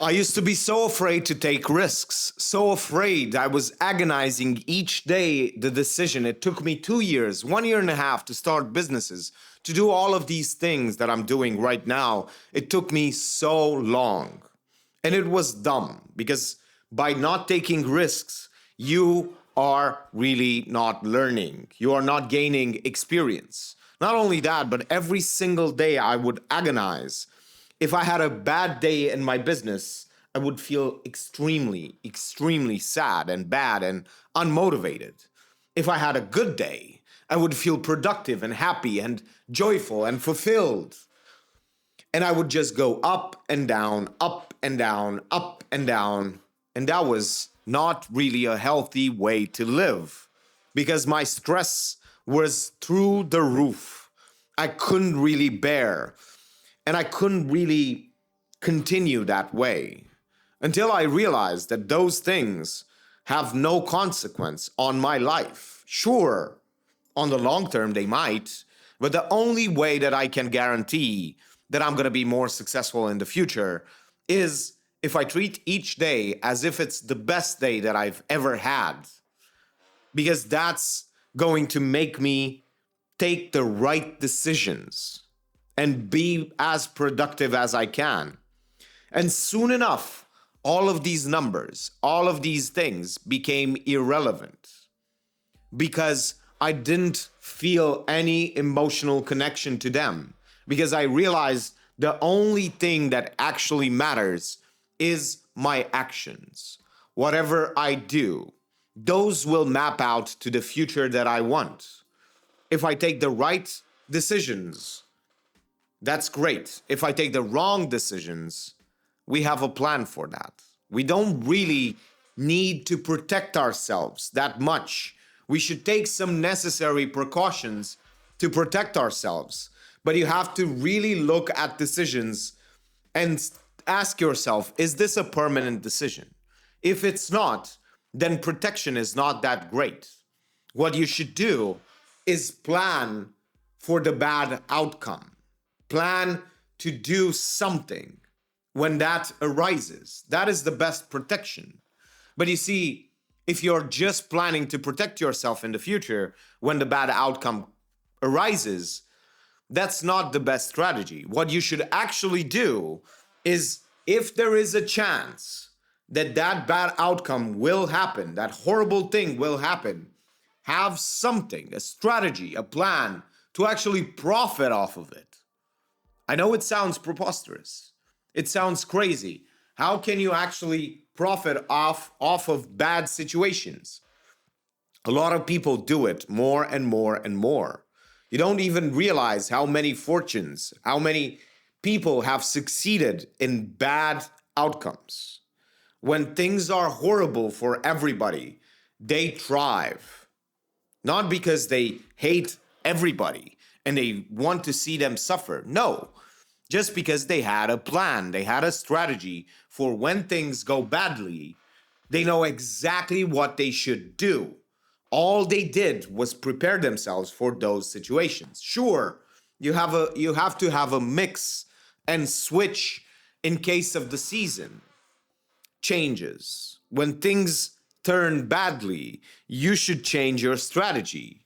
I used to be so afraid to take risks, so afraid. I was agonizing each day the decision. It took me 2 years, 1 year and a half to start businesses, to do all of these things that I'm doing right now. It took me so long. And it was dumb because by not taking risks, you are really not learning. You are not gaining experience. Not only that, but every single day I would agonize. If I had a bad day in my business, I would feel extremely, extremely sad and bad and unmotivated. If I had a good day, I would feel productive and happy and joyful and fulfilled. And I would just go up and down, up and down, up and down. And that was not really a healthy way to live because my stress was through the roof. I couldn't really bear, and I couldn't really continue that way until I realized that those things have no consequence on my life. Sure, on the long term, they might, but the only way that I can guarantee that I'm going to be more successful in the future is if I treat each day as if it's the best day that I've ever had, because that's going to make me take the right decisions and be as productive as I can. And soon enough, all of these numbers, all of these things became irrelevant because I didn't feel any emotional connection to them. Because I realized the only thing that actually matters is my actions. Whatever I do, those will map out to the future that I want. If I take the right decisions, that's great. If I take the wrong decisions, we have a plan for that. We don't really need to protect ourselves that much. We should take some necessary precautions to protect ourselves. But you have to really look at decisions and ask yourself, is this a permanent decision? If it's not, then protection is not that great. What you should do is plan for the bad outcome. Plan to do something when that arises. That is the best protection. But you see, if you're just planning to protect yourself in the future when the bad outcome arises, that's not the best strategy. What you should actually do is, if there is a chance that that bad outcome will happen, that horrible thing will happen, have something, a strategy, a plan to actually profit off of it. I know it sounds preposterous. It sounds crazy. How can you actually profit off of bad situations? A lot of people do it more and more and more. You don't even realize how many fortunes, how many people have succeeded in bad outcomes. When things are horrible for everybody, they thrive. Not because they hate everybody and they want to see them suffer. No, just because they had a plan, they had a strategy for when things go badly, they know exactly what they should do. All they did was prepare themselves for those situations. Sure, you have to have a mix and switch in case of the season changes. When things turn badly, you should change your strategy.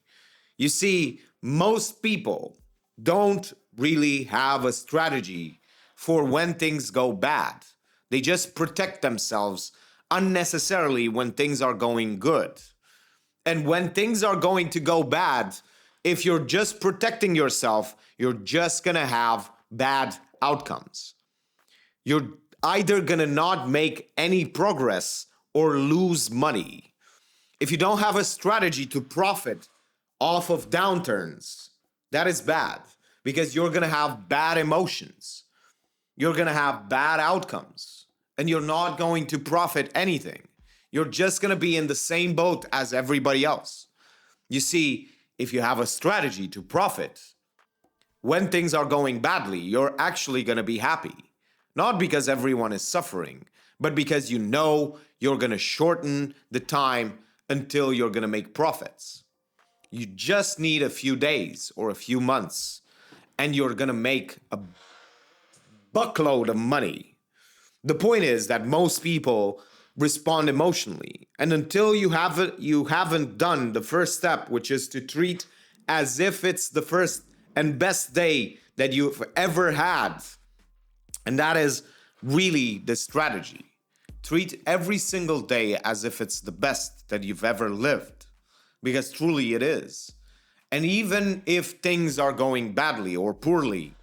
You see, most people don't really have a strategy for when things go bad. They just protect themselves unnecessarily when things are going good. And when things are going to go bad, if you're just protecting yourself, you're just gonna have bad outcomes. You're either gonna not make any progress or lose money. If you don't have a strategy to profit off of downturns, that is bad because you're gonna have bad emotions. You're gonna have bad outcomes and you're not going to profit anything. You're just gonna be in the same boat as everybody else. You see, if you have a strategy to profit, when things are going badly, you're actually gonna be happy. Not because everyone is suffering, but because you know you're gonna shorten the time until you're gonna make profits. You just need a few days or a few months, and you're gonna make a buckload of money. The point is that most people respond emotionally. And until you haven't done the first step, which is to treat as if it's the first and best day that you've ever had, and that is really the strategy. Treat every single day as if it's the best that you've ever lived, because truly it is. And even if things are going badly or poorly,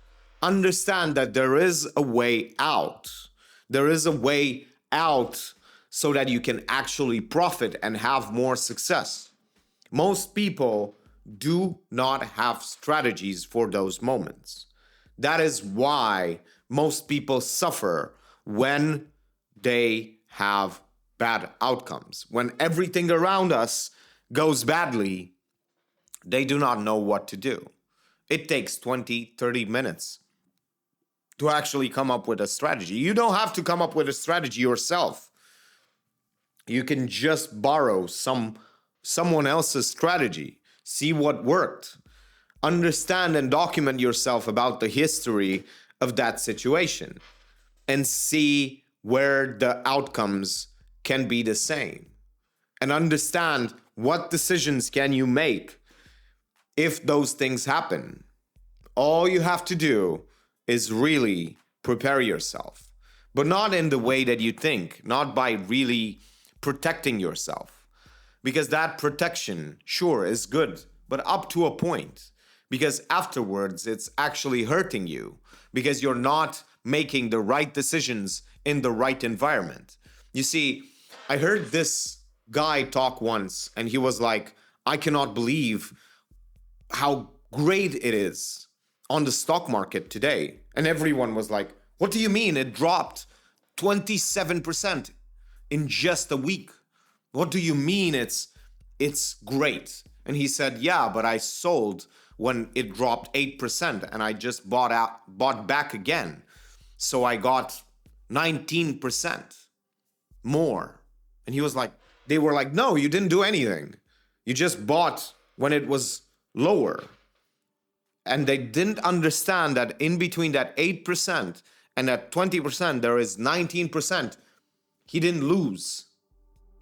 understand that there is a way out. There is a way out so that you can actually profit and have more success. Most people do not have strategies for those moments. That is why most people suffer when they have bad outcomes. When everything around us goes badly, they do not know what to do. It takes 20, 30 minutes to actually come up with a strategy. You don't have to come up with a strategy yourself. You can just borrow someone else's strategy, see what worked, understand and document yourself about the history of that situation, and see where the outcomes can be the same. And understand what decisions can you make if those things happen. All you have to do is really prepare yourself, but not in the way that you think, not by really protecting yourself. Because that protection, sure, is good, but up to a point. Because afterwards, it's actually hurting you because you're not making the right decisions in the right environment. You see, I heard this guy talk once, and he was like, I cannot believe how great it is on the stock market today. And everyone was like, what do you mean? It dropped 27% in just a week. What do you mean it's great? And he said, yeah, but I sold when it dropped 8% and I just bought back again. So I got 19% more. And he was like, they were like, no, you didn't do anything. You just bought when it was lower. And they didn't understand that in between that 8% and that 20%, there is 19%. He didn't lose.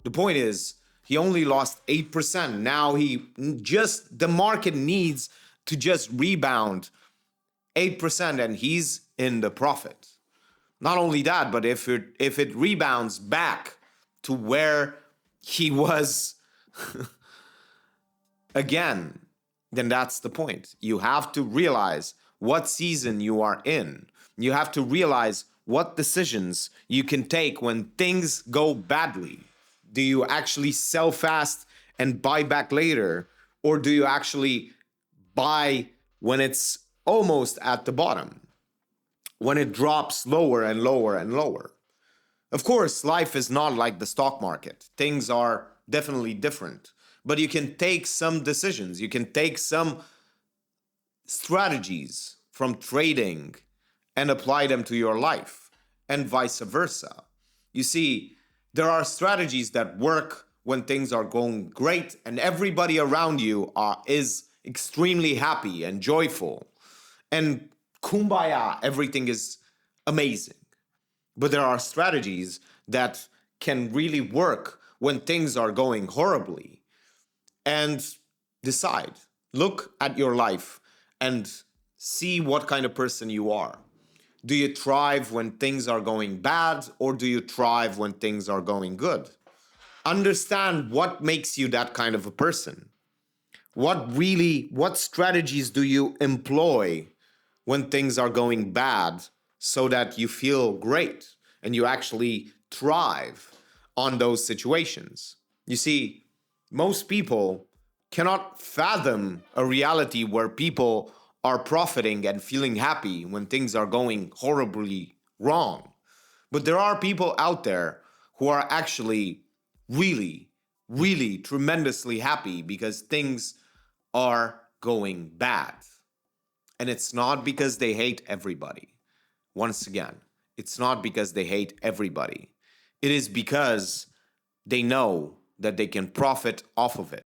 The point is, he only lost 8%. Now the market needs to just rebound 8% and he's in the profit. Not only that, but if it rebounds back to where he was again, then that's the point. You have to realize what season you are in. You have to realize what decisions you can take when things go badly. Do you actually sell fast and buy back later? Or do you actually buy when it's almost at the bottom? When it drops lower and lower and lower? Of course, life is not like the stock market. Things are definitely different. But you can take some decisions. You can take some strategies from trading and apply them to your life, and vice versa. You see, there are strategies that work when things are going great and everybody around you is extremely happy and joyful. And kumbaya, everything is amazing. But there are strategies that can really work when things are going horribly. And decide, look at your life and see what kind of person you are. Do you thrive when things are going bad, or do you thrive when things are going good? Understand what makes you that kind of a person. What strategies do you employ when things are going bad so that you feel great and you actually thrive on those situations? You see, most people cannot fathom a reality where people are profiting and feeling happy when things are going horribly wrong. But there are people out there who are actually really, really tremendously happy because things are going bad. And it's not because they hate everybody. Once again, it's not because they hate everybody. It is because they know that they can profit off of it.